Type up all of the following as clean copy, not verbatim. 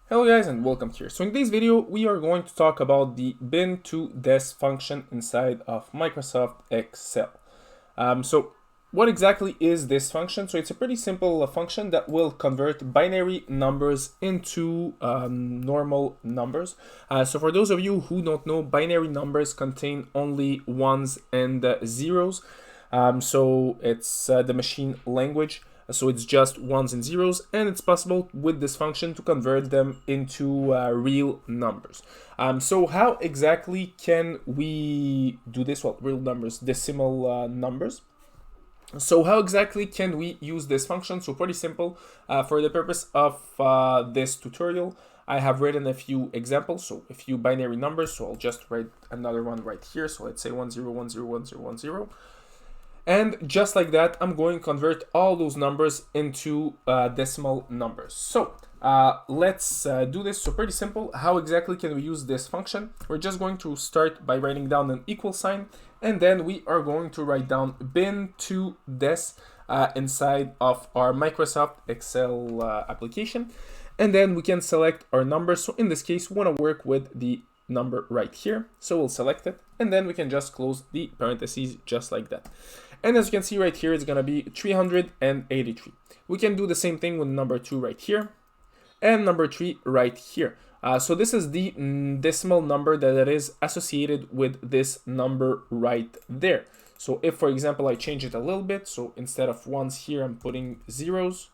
Hello guys and welcome here. So in today's video we are going to talk about the bin to des function inside of Microsoft Excel. So what exactly is this function? So it's a pretty simple function that will convert binary numbers into normal numbers. So for those of you who don't know, binary numbers contain only ones and zeros. So it's the machine language. So it's just ones and zeros, and it's possible with this function to convert them into real numbers. So how exactly can we do this? Well, real numbers, decimal numbers. So how exactly can we use this function? So pretty simple. For the purpose of this tutorial, I have written a few examples, so a few binary numbers. So I'll just write another one right here. So let's say 10101010. And just like that, I'm going to convert all those numbers into decimal numbers. So let's do this. So pretty simple. How exactly can we use this function? We're just going to start by writing down an equal sign, and then we are going to write down bin to des inside of our Microsoft Excel application. And then we can select our numbers. So in this case, we want to work with the number right here. So we'll select it, and then we can just close the parentheses just like that. And as you can see right here, it's going to be 383. We can do the same thing with number 2 right here and number 3 right here. So this is the decimal number that is associated with this number right there. So if, for example, I change it a little bit, so instead of ones here, I'm putting zeros,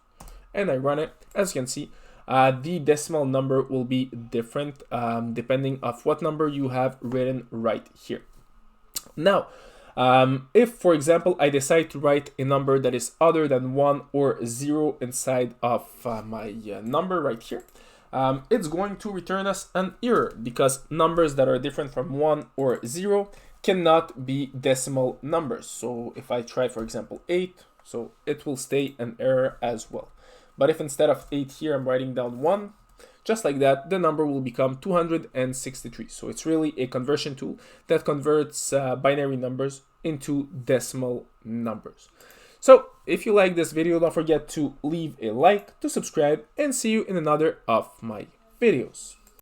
and I run it, as you can see, the decimal number will be different depending on what number you have written right here. Now, if, for example, I decide to write a number that is other than 1 or 0 inside of my number right here, it's going to return us an error because numbers that are different from 1 or 0 cannot be decimal numbers. So if I try, for example, 8, so it will stay an error as well. But if instead of 8 here, I'm writing down 1, just like that, the number will become 263. So it's really a conversion tool that converts binary numbers into decimal numbers. So if you like this video, don't forget to leave a like, to subscribe, and see you in another of my videos.